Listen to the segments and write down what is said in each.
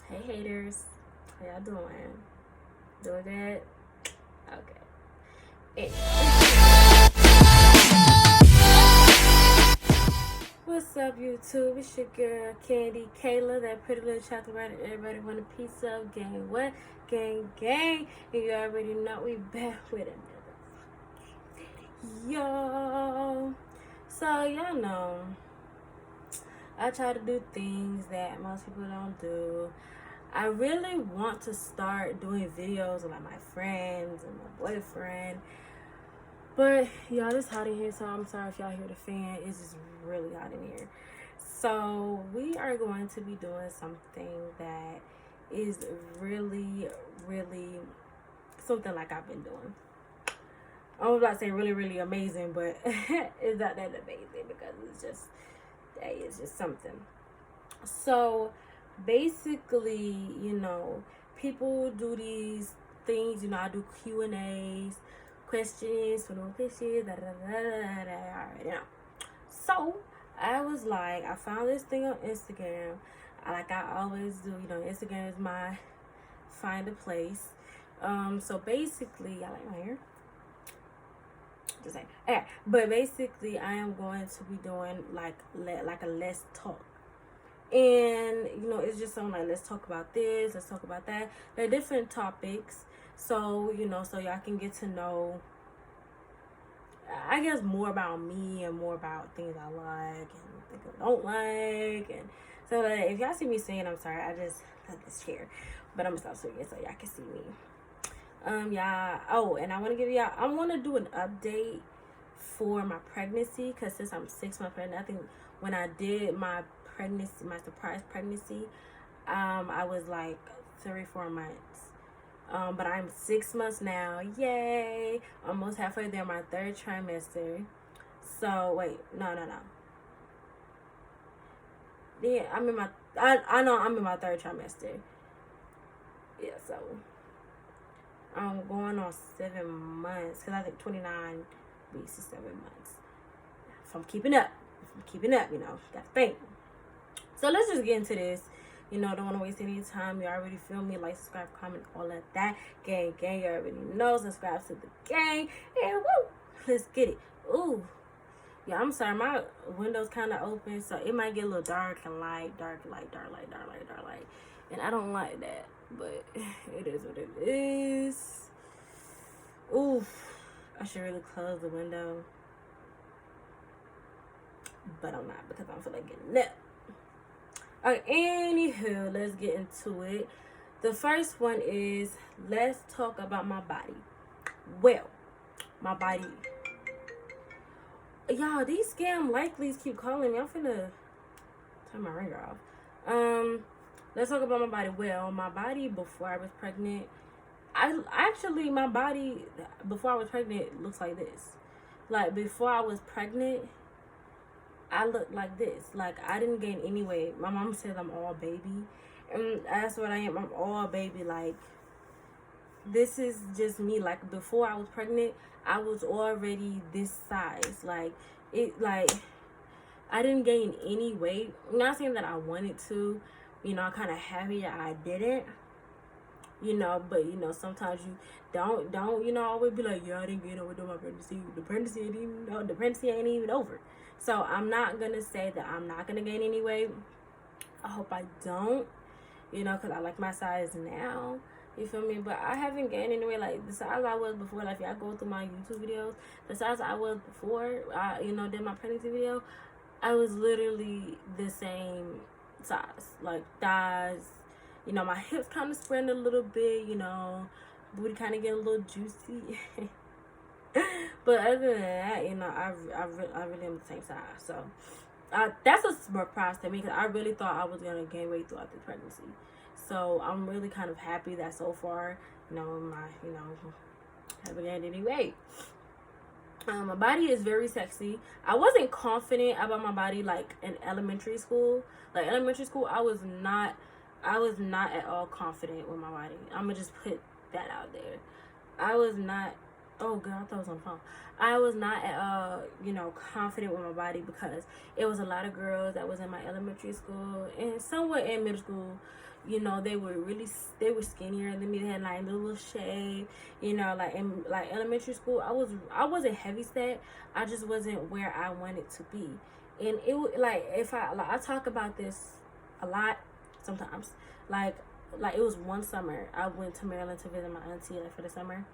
Hey haters, how y'all doing? Doing good? Okay. What's up, YouTube? It's your girl Candy Kayla, that pretty little chocolate writer everybody want a piece of. Gang what? Gang. And you already know we back with another video. So y'all know I try to do things that most people don't do. I really want to start doing videos with like my friends and my boyfriend. But y'all, it's hot in here, so I'm sorry if y'all hear the fan. It's just really hot in here. So we are going to be doing something that is really something like I've been doing. I was about to say really amazing, but it's not that amazing because it's just something. So basically, people do these things. I do Q&As, questions for no questions. So I was like, I found this thing on Instagram. Like I always do. Instagram is my find a place. So basically, I like my hair. Just like, okay. But basically, I am going to be doing like a let's talk. And it's just something like, let's talk about this, let's talk about that. They're different topics, so so y'all can get to know, I guess, more about me and more about things I like and things I don't like. And so that if y'all see me singing, I'm sorry, I just got this chair, but I'm gonna stop singing so y'all can see me. Yeah. Oh, and I want to do an update for my pregnancy, because since I'm 6 months pregnant, I think when I did my surprise pregnancy, I was like 3-4 months. But I'm 6 months now. Yay! Almost halfway there, my 3rd trimester. So wait, no. Yeah, I know I'm in my 3rd trimester. Yeah, so I'm going on 7 months, because I think 29 weeks is 7 months. If I'm keeping up, gotta think. So let's just get into this. Don't want to waste any time. You already feel me. Like, subscribe, comment, all of that. Gang, you already know. Subscribe to the gang. And woo, let's get it. Ooh. Yeah, I'm sorry. My window's kind of open, so it might get a little dark and light. Dark light. And I don't like that, but it is what it is. Oof. I should really close the window, but I'm not, because I don't feel like getting up. Okay, anywho, let's get into it. The first one is, let's talk about my body. Well, my body. Y'all, these scam likelies keep calling me. I'm finna turn my ringer off. Let's talk about my body. Well, my body before I was pregnant, my body before I was pregnant looks like this. Like, before I was pregnant, I look like this. Like, I didn't gain any weight. My mom says I'm all baby, and that's what I am. I'm all baby. Like, this is just me. Like, before I was pregnant, I was already this size. Like, I didn't gain any weight. I'm not saying that I wanted to. I'm kind of happy that I didn't. But sometimes you don't always be like, yeah, I didn't gain weight during my pregnancy. The pregnancy ain't even over. So I'm not gonna say that I'm not gonna gain any weight. I hope I don't, because I like my size now. You feel me? But I haven't gained any weight. Like, the size I was before. Like, if y'all go through my YouTube videos, the size I was before I did my pregnancy video, I was literally the same size. Like, thighs, my hips kind of spreading a little bit, booty kind of getting a little juicy. But other than that, I really am the same size. So that's a surprise to me, because I really thought I was gonna gain weight throughout the pregnancy. So I'm really kind of happy that so far, haven't gained any weight. My body is very sexy. I wasn't confident about my body like in elementary school. Like, elementary school, I was not at all confident with my body. I'm gonna just put that out there. I was not. Oh, girl, I thought I was on the phone. I was not at all, confident with my body, because it was a lot of girls that was in my elementary school and somewhat in middle school, you know, they were skinnier than me. They had like a little shave, you know, like in like elementary school. I wasn't heavy set. I just wasn't where I wanted to be. And it would like, if I talk about this a lot sometimes, like it was one summer I went to Maryland to visit my auntie, like for the summer,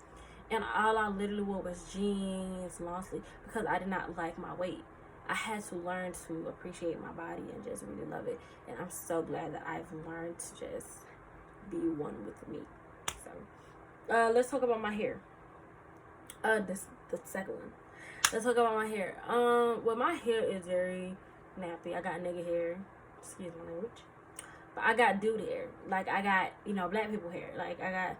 and all I literally wore was jeans, long sleeve, because I did not like my weight. I had to learn to appreciate my body and just really love it. And I'm so glad that I've learned to just be one with me. So, let's talk about my hair. The second one. Let's talk about my hair. Well, my hair is very nappy. I got nigga hair. Excuse my language. But I got dude hair. Like, I got, you know, black people hair. Like, I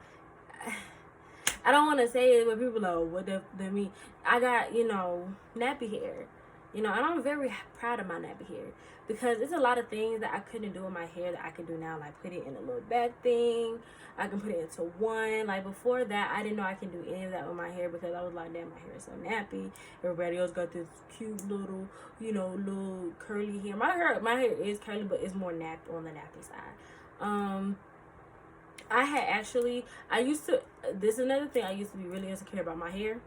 don't want to say it, but people know what they mean. I got, you know, nappy hair. You know, and I'm very proud of my nappy hair, because it's a lot of things that I couldn't do with my hair that I can do now, like put it in a little back thing. I can put it into one. Like, before that, I didn't know I can do any of that with my hair, because I was like, damn, my hair is so nappy. Everybody else got this cute little, you know, little curly hair. My hair is curly, but it's more nappy on the nappy side. This is another thing, I used to be really insecure about my hair.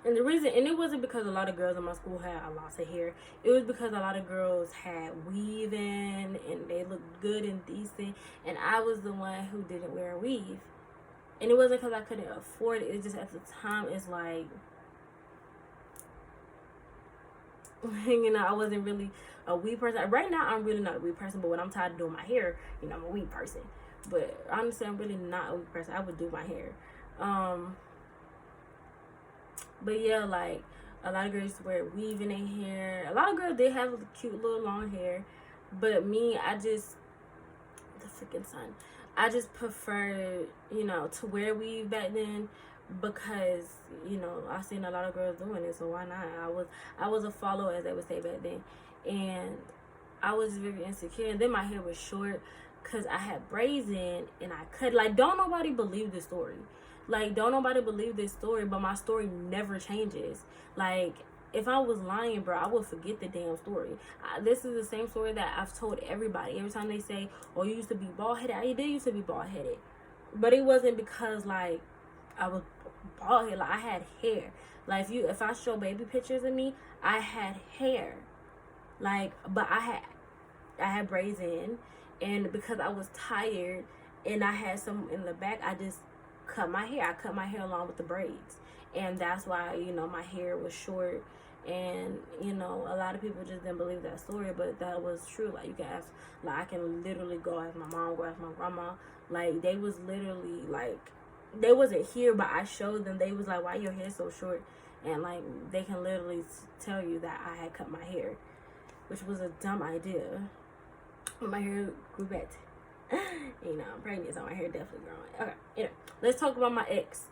And the reason, and it wasn't because a lot of girls in my school had a lot of hair. It was because a lot of girls had weave in, and they looked good and decent. And I was the one who didn't wear a weave. And it wasn't because I couldn't afford it. It's just at the time, it's like, you know, I wasn't really a weave person. Right now, I'm really not a weave person. But when I'm tired of doing my hair, you know, I'm a weave person. But honestly, I'm really not a weave person. I would do my hair. But yeah, like, a lot of girls used to wear weave in their hair. A lot of girls did have cute little long hair. But me, the freaking sun. I just preferred, you know, to wear weave back then, because, you know, I seen a lot of girls doing it, so why not? I was a follower, as they would say back then. And I was very insecure. And then my hair was short, because I had braids in, and I cut. Like, don't nobody believe this story. Like, don't nobody believe this story, but my story never changes. Like, if I was lying, bro, I would forget the damn story. This is the same story that I've told everybody. Every time they say, oh, you used to be bald-headed. I did used to be bald-headed. But it wasn't because, like, I was bald-headed. Like, I had hair. Like, if I show baby pictures of me, I had hair. Like, but I had braids in. And because I was tired and I had some in the back, I just cut my hair. I cut my hair along with the braids. And that's why, you know, my hair was short. And, you know, a lot of people just didn't believe that story, but that was true. Like, you can ask, like, I can literally go ask my mom, go ask my grandma. Like, they was literally, like, they wasn't here, but I showed them. They was like, why your hair so short? And, like, they can literally tell you that I had cut my hair, which was a dumb idea. My hair grew back. You know, I'm pregnant, so my hair definitely growing. Okay, you know, let's talk about my ex.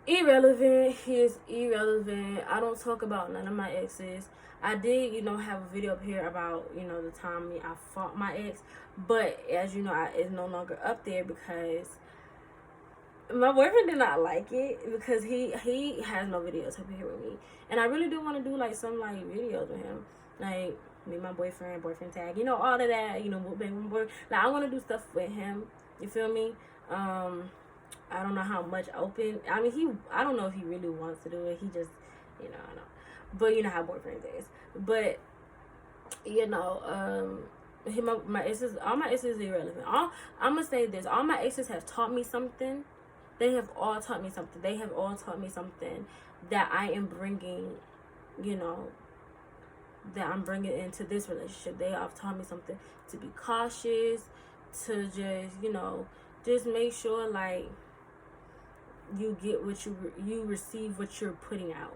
Irrelevant. He is irrelevant. I don't talk about none of my exes. I did, you know, have a video up here about, you know, the time I fought my ex, but as you know, it's no longer up there because my boyfriend did not like it, because he has no videos up here with me, and I really do want to do like some like videos with him, like me, my boyfriend tag, you know, all of that, you know, like I want to do stuff with him. You feel me? I don't know how much open. I mean, I don't know if he really wants to do it. He just, you know, I know. But you know how boyfriends is. But, you know, my exes, all my exes are irrelevant. I'm going to say this. All my exes have taught me something. They have all taught me something. They have all taught me something that I am bringing, you know, that I'm bringing into this relationship. They have taught me something to be cautious, to just, you know, just make sure, like, you get what you receive what you're putting out.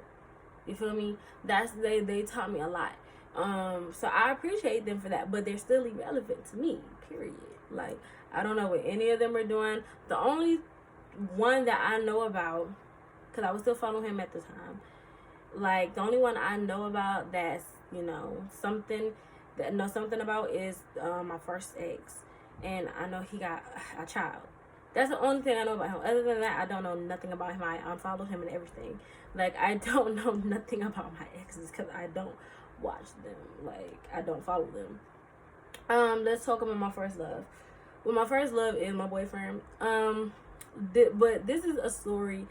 You feel me? They taught me a lot. So I appreciate them for that, but they're still irrelevant to me, period. Like, I don't know what any of them are doing. The only one that I know about, because I was still following him at the time, like, the only one I know about that's, you know, something about is my first ex. And I know he got a child. That's the only thing I know about him. Other than that, I don't know nothing about him. I unfollowed him and everything. Like, I don't know nothing about my exes because I don't watch them. Like, I don't follow them. Let's talk about my first love. Well, my first love is my boyfriend. But this is a story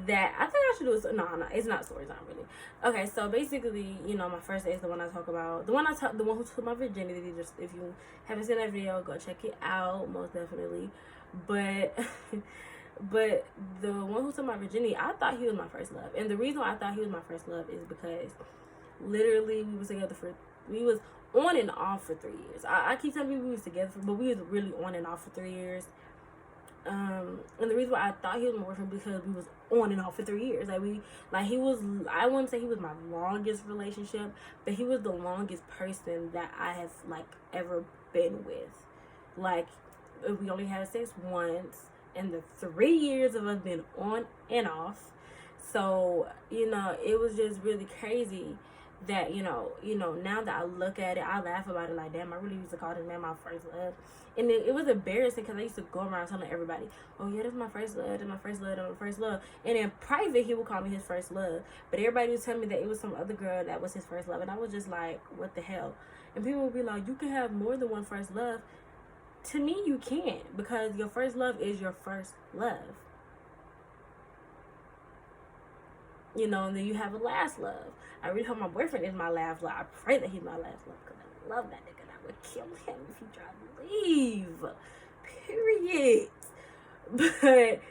that I think I should do. No, it's not stories, not really. Okay, so basically, my first date is the one I talk about. The one who took my virginity. Just if you haven't seen that video, go check it out, most definitely. But but the one who took my virginity, I thought he was my first love, and the reason why I thought he was my first love is because literally we was on and off for 3 years. I keep telling people we was together, but we was really on and off for 3 years. And the reason why I thought he was my boyfriend because we was on and off for 3 years. He was, I wouldn't say he was my longest relationship, but he was the longest person that I have ever been with. We only had sex once in the 3 years of us being on and off. So, it was just really crazy that, now that I look at it, I laugh about it like, damn, I really used to call this man my first love. And it was embarrassing because I used to go around telling everybody, oh, yeah, that's my first love, that's my first love, that's my first love. And in private, he would call me his first love. But everybody was telling me that it was some other girl that was his first love. And I was just like, what the hell? And people would be like, you can have more than one first love. To me, you can't, because your first love is your first love. And then you have a last love. I really hope my boyfriend is my last love. I pray that he's my last love because I love that nigga. I would kill him if he tried to leave. Period. But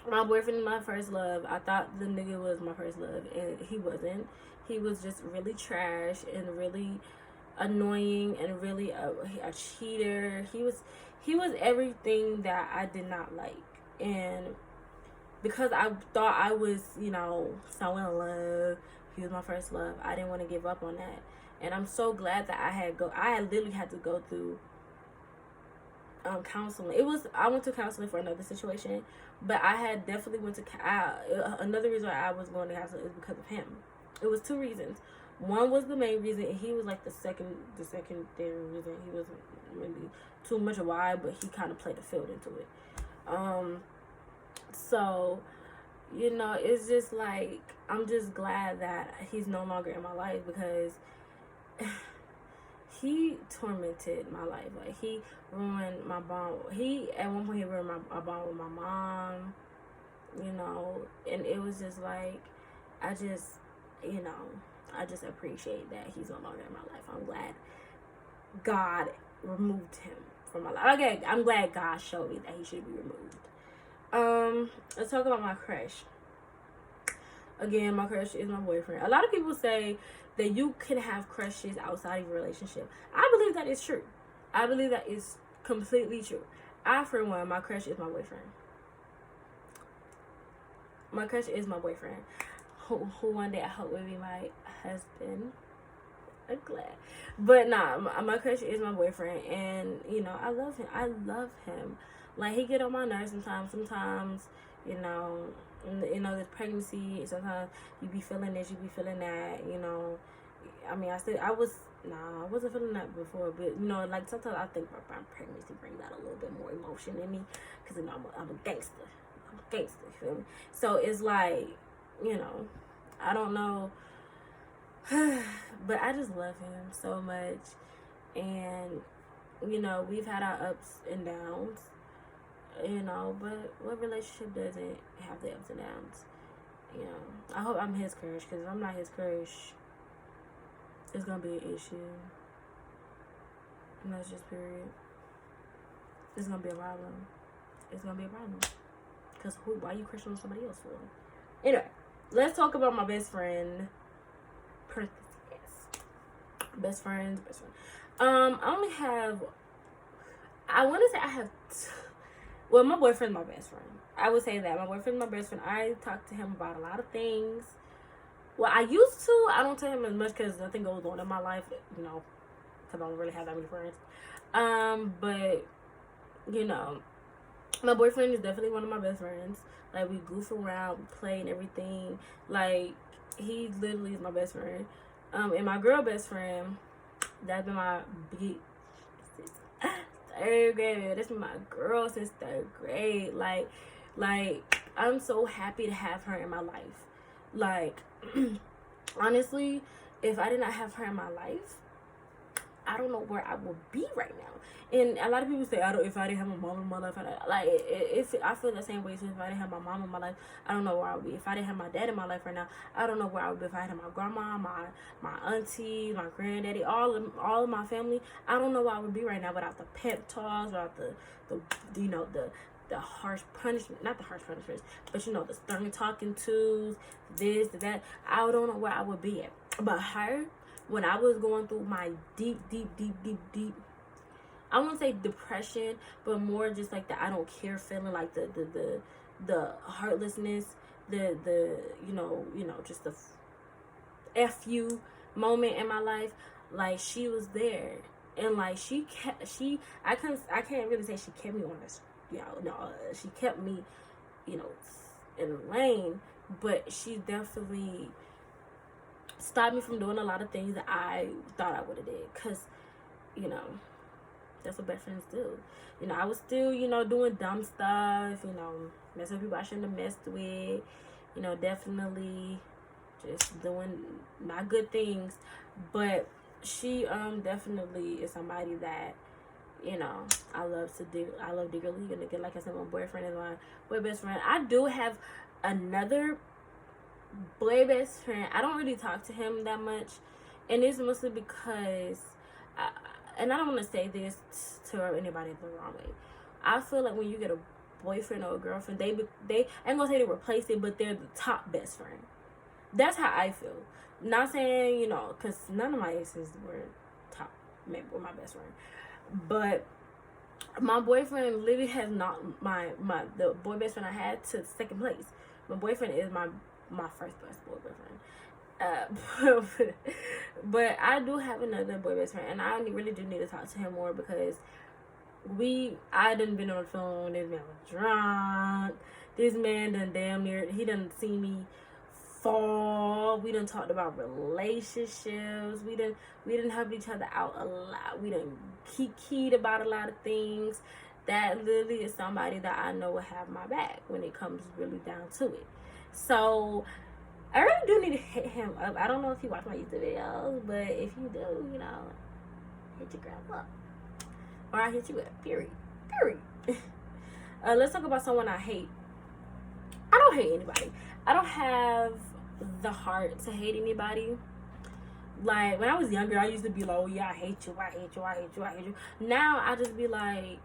my boyfriend is my first love. I thought the nigga was my first love, and he wasn't. He was just really trash and really annoying and really a cheater. He was everything that I did not like. And because I thought I was, so in love, he was my first love, I didn't want to give up on that. And I'm so glad that I literally had to go through counseling. I went to counseling for another situation, but I had definitely went to another reason why I was going to counseling is because of him. It was 2 reasons. One was the main reason, and he was the secondary reason. He wasn't really too much of why, but he kind of played a field into it. So, it's just I'm just glad that he's no longer in my life, because he tormented my life. He ruined my bond. At one point, he ruined my bond with my mom, and it was just I just appreciate that he's no longer in my life. I'm glad God removed him from my life. Okay, I'm glad God showed me that he should be removed. Let's talk about my crush. Again, my crush is my boyfriend. A lot of people say that you can have crushes outside of your relationship. I believe that is true. I believe that is completely true. For one, my crush is my boyfriend. My crush is my boyfriend. Who one day I hope will be my husband. I'm glad. But my crush is my boyfriend, and I love him. He get on my nerves sometimes. This pregnancy, sometimes you be feeling this, you be feeling that, I wasn't feeling that before, but, sometimes I think my pregnancy brings out a little bit more emotion in me, because, I'm a gangster. You feel me? So, it's I don't know, but I just love him so much, and, we've had our ups and downs, but what relationship doesn't have the ups and downs? I hope I'm his crush, because if I'm not his crush, it's gonna be an issue. And that's just period. It's gonna be a problem. Because why you crushing on somebody else for? Anyway, let's talk about my best friend. Best friend. Well, my boyfriend's my best friend. I would say that. My boyfriend's my best friend. I talk to him about a lot of things. Well, I used to. I don't tell him as much because nothing goes on in my life, because I don't really have that many friends. But, my boyfriend is definitely one of my best friends. We goof around, we play and everything. He literally is my best friend. And my girl best friend, that's been my big... 3rd grade. That's my girl since 3rd grade. I'm so happy to have her in my life. Honestly, if I did not have her in my life, I don't know where I would be right now. And a lot of people say, if I didn't have my mom in my life, I feel the same way. So if I didn't have my mom in my life, I don't know where I would be. If I didn't have my dad in my life right now, I don't know where I would be. If I had my grandma, my auntie, my granddaddy, all of my family, I don't know where I would be right now without the pep talks, without the harsh punishment, not the harsh punishments, but the stern talking to, this, that. I don't know where I would be at. But her, when I was going through my deep, I wouldn't say depression, but more just like the I don't care feeling, like the heartlessness, the just the F you moment in my life. Like, she was there, and like I can't really say she kept me on this. She kept me, in the lane, but she definitely stopped me from doing a lot of things that I thought I would have did, because, that's what best friends do. I was still, doing dumb stuff, messing with people I shouldn't have messed with, definitely just doing not good things. But she definitely is somebody that, I love dearly. Again, like I said, my boyfriend is my boy best friend. I do have another boy best friend. I don't really talk to him that much, and it's mostly because and I don't want to say this to anybody the wrong way. I feel like when you get a boyfriend or a girlfriend, they I ain't gonna say they replace it, but they're the top best friend. That's how I feel. Not saying, because none of my exes were top, maybe were my best friend. But my boyfriend literally has not the boy best friend I had to second place. My boyfriend is my first best boyfriend. But I do have another boy best friend, and I really do need to talk to him more, because I done been on the phone. This man was drunk. This man done damn near, he done seen me fall. We done talked about relationships. We done helped each other out a lot. We done keyed about a lot of things. That literally is somebody that I know will have my back when it comes really down to it. So I really do need to hit him up. I don't know if he watch my YouTube videos, but if you do, hit your girl up. Or I hit you up, period. Let's talk about someone I hate. I don't hate anybody. I don't have the heart to hate anybody. Like, when I was younger, I used to be like, oh yeah, I hate you. Now I just be like,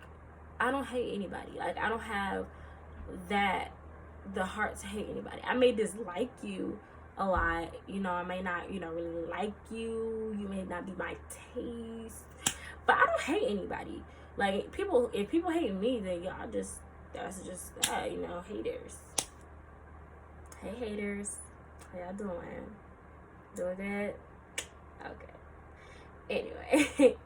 I don't hate anybody. Like, I don't have the heart to hate anybody. I may dislike you a lot. I may not, really like you. You may not be my taste. But I don't hate anybody. Like, if people hate me, then that's just haters. Hey haters. How y'all doing? Doing good? Okay. Anyway.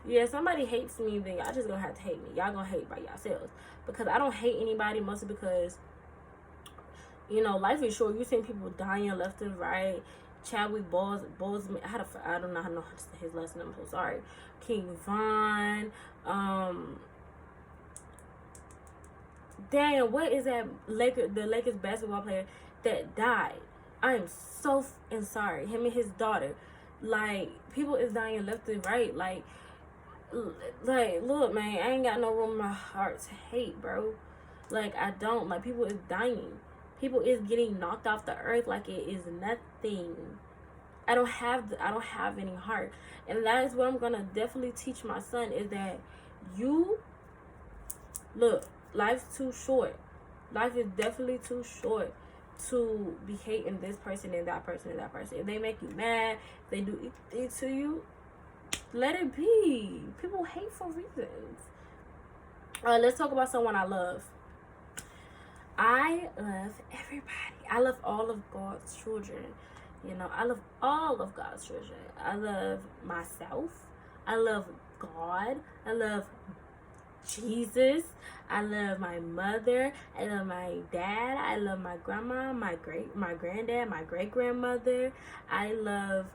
Yeah, somebody hates me, then y'all just gonna have to hate me. Y'all gonna hate by yourselves. Because I don't hate anybody, mostly because life is short. You seen people dying left and right. Chadwick Boseman, I don't know how to say his last name, I'm so sorry. King Von, damn, what is that the Lakers basketball player that died? I am so sorry. Him and his daughter. Like, people is dying left and right. Like, look, man, I ain't got no room in my heart to hate, bro. Like, I don't. Like, people is dying. People is getting knocked off the earth like it is nothing. I don't have any heart. And that is what I'm gonna definitely teach my son, is that life's too short. Life is definitely too short to be hating this person and that person and that person. If they make you mad, if they do it to you, let it be. People hate for reasons. Let's talk about someone I love. I love everybody. I love all of God's children. I love all of God's children. I love myself. I love God. I love Jesus. I love my mother. I love my dad. I love my grandma, my granddad, my great grandmother. I love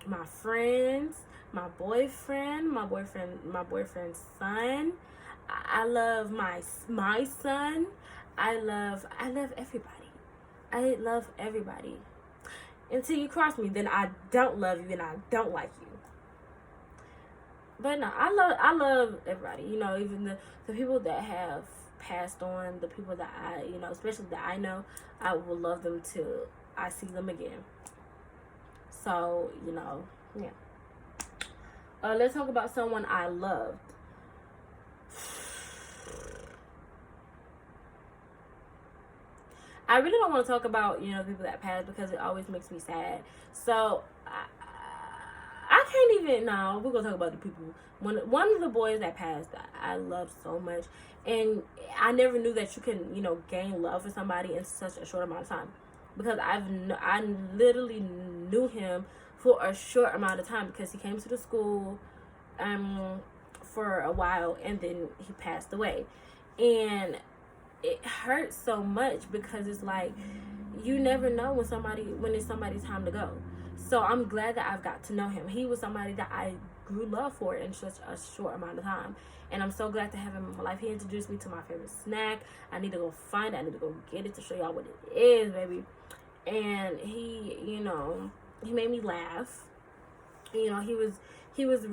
my friends, my boyfriend's son. I love my son. I love everybody. I love everybody. Until you cross me, then I don't love you and I don't like you. But no, I love everybody. You know, even the people that have passed on, the people that I, you know, especially that I know, I will love them till I see them again. So, you know, yeah. Let's talk about someone I loved. I really don't want to talk about, you know, people that passed because it always makes me sad. So I can't even. No, we're gonna talk about the people. One of the boys that passed, I loved so much, and I never knew that you can, you know, gain love for somebody in such a short amount of time, because I literally knew him for a short amount of time because he came to the school, for a while, and then he passed away, and it hurts so much because it's like you never know when it's somebody's time to go. So I'm glad that I've got to know him. He was somebody that I grew love for in such a short amount of time, and I'm so glad to have him in my life. He introduced me to my favorite snack. I need to go find it. I need to go get it to show y'all what it is, baby. And he, you know, he made me laugh. You know, he was a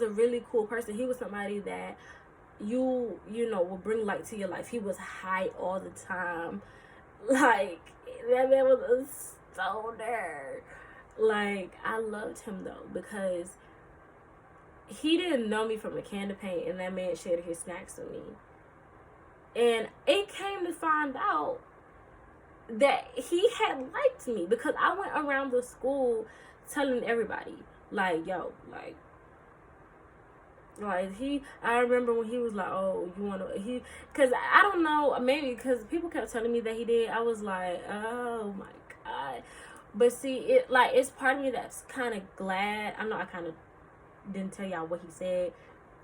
really cool person. He was somebody that you know will bring light to your life. He was high all the time. Like, that man was a stoner. Like, I loved him though, because he didn't know me from a can of paint, and that man shared his snacks with me. And it came to find out that he had liked me because I went around the school telling everybody, like, yo, like I remember when he was like, oh, you want to, because I don't know, maybe because people kept telling me that he did, I was like, oh my God. But see, it's part of me that's kind of glad. I know I kind of didn't tell y'all what he said,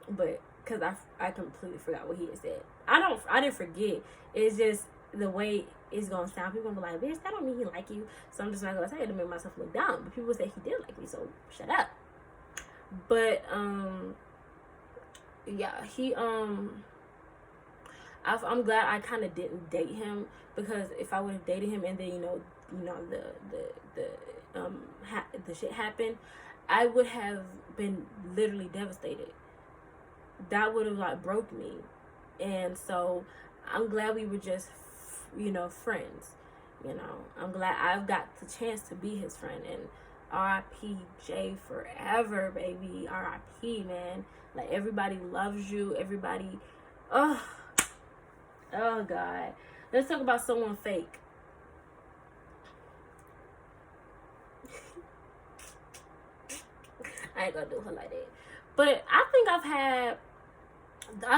but because I completely forgot what he had said. I didn't forget. It's just the way it's gonna sound. People gonna be like, bitch, that don't mean he like you. So I'm just not gonna say it to make myself look dumb. But people say he did like me, so shut up. But yeah, I'm glad I kind of didn't date him, because if I would have dated him and then you know the shit happened, I would have been literally devastated. That would have like broke me. And so I'm glad we were just friends. You know, I'm glad I've got the chance to be his friend. And R.I.P. Jay forever, baby. R.I.P. man. Like, everybody loves you. Everybody, oh God. Let's talk about someone fake. I ain't gonna do her like that. But I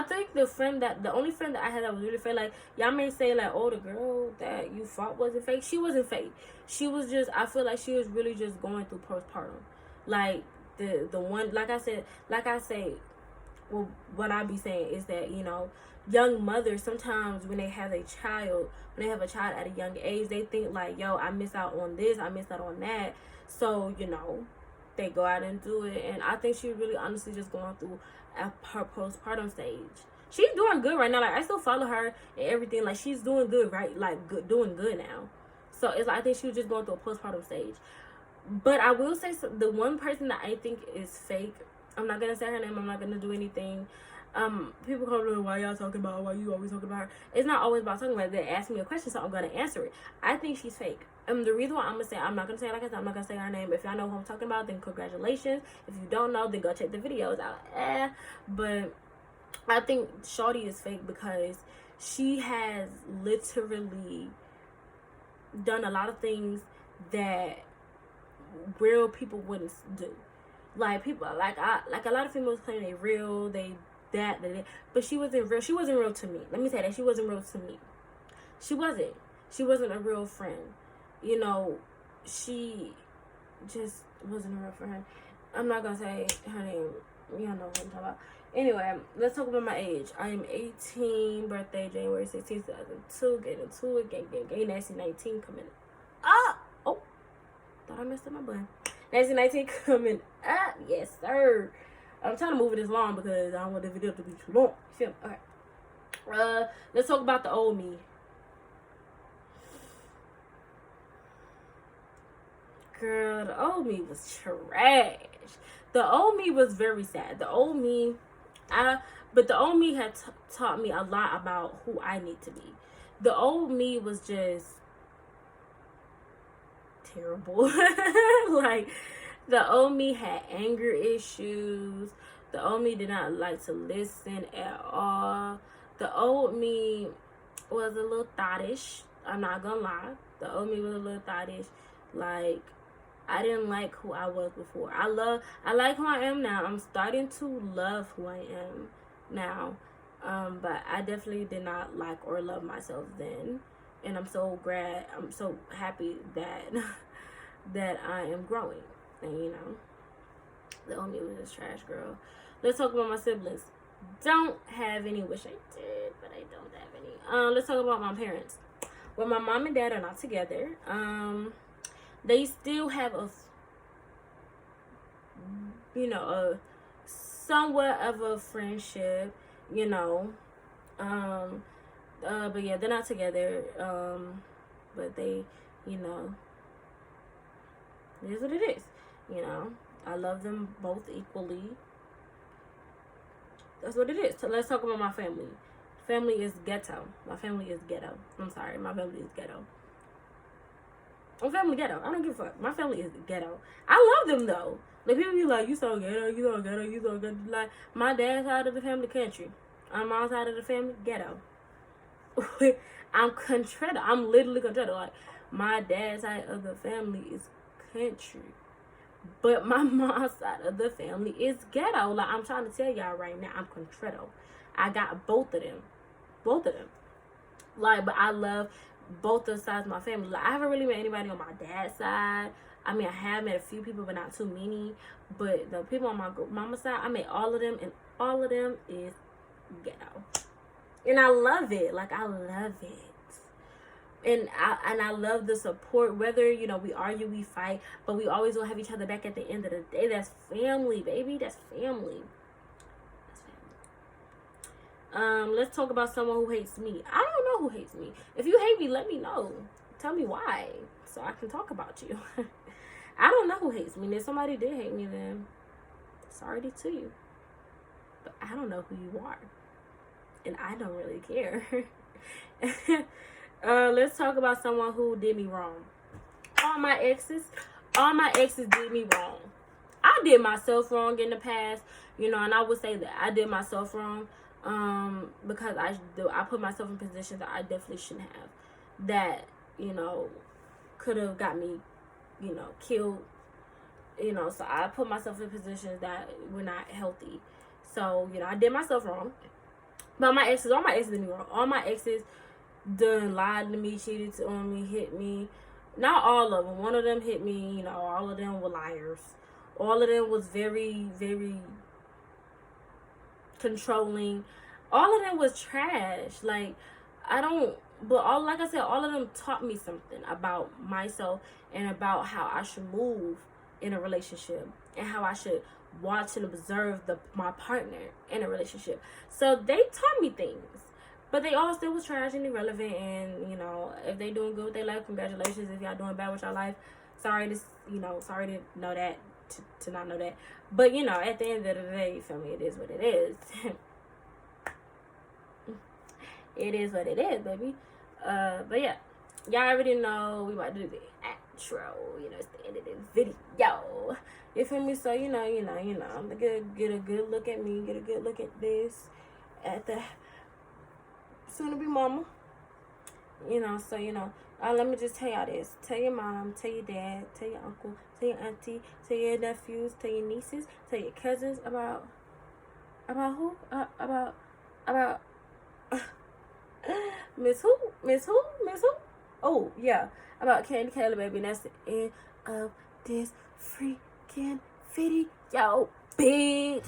think the only friend that I had that was really fake, like, y'all may say, like, oh, the girl that you fought wasn't fake. She wasn't fake. She was just, I feel like she was really just going through postpartum. Like, the one, like I say, well, what I be saying is that, you know, young mothers, sometimes when they have a child at a young age, they think like, yo, I miss out on this, I miss out on that. So, you know, they go out and do it. And I think she's really honestly just going through her postpartum stage. She's doing good right now. Like, I still follow her and everything. Like, she's doing good, right? Like, doing good now. So it's like, I think she was just going through a postpartum stage. But I will say, the one person that I think is fake, I'm not gonna say her name, I'm not gonna do anything. People come to me, why y'all talking about her? Why you always talking about her? It's not always about talking about it. They ask me a question, so I'm gonna answer it. I think she's fake. The reason why I'm not gonna say it, like I said, I'm not gonna say her name. If y'all know who I'm talking about, then congratulations. If you don't know, then go check the videos out. But I think Shawty is fake because she has literally done a lot of things that real people wouldn't do. Like, people, like a lot of females claim they real, they that, but she wasn't real. She wasn't real to me. Let me say that. She wasn't real to me. She wasn't a real friend. You know, she just wasn't a real friend. I'm not gonna say her name. You don't know what I'm talking about. Anyway, let's talk about my age. I am 18, birthday January 16th, 2002, getting into it, gang, nasty 19 coming up. Oh, thought I messed up my button. Nasty 19 coming up, yes sir. I'm trying to move it this long because I don't want the video to be too long. You feel me? Okay. Let's talk about the old me. Girl, the old me was trash. The old me was very sad. The old me, but the old me had taught me a lot about who I need to be. The old me was just terrible. Like, the old me had anger issues. The old me did not like to listen at all. The old me was a little thottish. I'm not gonna lie. The old me was a little thottish. Like, I didn't like who I was before. I like who I am now. I'm starting to love who I am now. But I definitely did not like or love myself then. And I'm so happy that that I am growing. And you know, the old me was just trash, girl. Let's talk about my siblings. Don't have any. Wish I did, but I don't have any. Let's talk about my parents. Well, my mom and dad are not together. They still have a somewhat of a friendship, you know. But yeah, they're not together. But they, you know, it is what it is. You know, I love them both equally. That's what it is. So let's talk about my family. Family is ghetto. My family is ghetto. I'm sorry, my family is ghetto. My family ghetto. I don't give a fuck. My family is ghetto. I love them though. Like, people be like, you so ghetto, you so ghetto, you so ghetto. Like, my dad's side of the family, country. On my side of the family, ghetto. I'm contrito. I'm literally contrito. Like, my dad's side of the family is country. But my mom's side of the family is ghetto. Like, I'm trying to tell y'all right now, I'm contrito. I got both of them. Both of them. Like, but I love both the sides of my family. Like, I haven't really met anybody on my dad's side. I mean, I have met a few people, but not too many. But the people on my mama's side, I met all of them, and all of them is ghetto. And I love it. Like, I love it. And I love the support. Whether, you know, we argue, we fight, but we always will have each other back at the end of the day. That's family, baby. That's family. Let's talk about someone who hates me. I don't know who hates me. If you hate me, let me know. Tell me why, so I can talk about you. I don't know who hates me. And if somebody did hate me, then sorry to you. But I don't know who you are. And I don't really care. Let's talk about someone who did me wrong. All my exes did me wrong. I did myself wrong in the past, you know, and I would say that I did myself wrong. Because I put myself in positions that I definitely shouldn't have, that, you know, could have got me, you know, killed, you know. So I put myself in positions that were not healthy. So, you know, I did myself wrong. But all my exes did me wrong. All my exes done lied to me, cheated on me, hit me. Not all of them. One of them hit me. You know, all of them were liars. All of them was very, very controlling. All of them was trash. Like, like I said, all of them taught me something about myself and about how I should move in a relationship and how I should watch and observe my partner in a relationship. So they taught me things, but they all still was trash and irrelevant. And, you know, if they doing good with their life, congratulations. If y'all doing bad with your life, sorry to know that, to not know that. But, you know, at the end of the day, you feel me, it is what it is. It is what it is, baby. But yeah, y'all already know we about to do the outro. You know, it's the end of the video. You feel me? So, you know, I'm gonna get a good look at me, get a good look at this, at the soon-to-be mama. You know, so, you know, let me just tell y'all this. Tell your mom, tell your dad, tell your uncle, tell your auntie, tell your nephews, tell your nieces, tell your cousins about who? About Miss who? Oh, yeah. About Candy Kelly, baby. And that's the end of this freaking video, bitch.